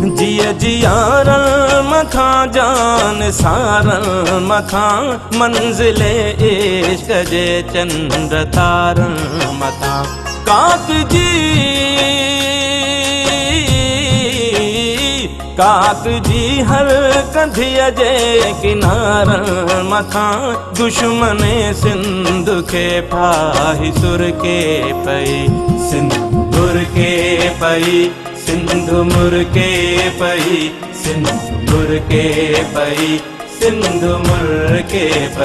जिया जियारल मथा जान सारल मथा मंजिले इश्क जे चंद्र तारल मथा काक जी हर कंधिया जे किनारल मथा दुश्मन सिंध के फाही सुर के पई सिंध मुर के पई सिंधु मुर के पई सिंधु मुर के पई सिंधु मुर के पई।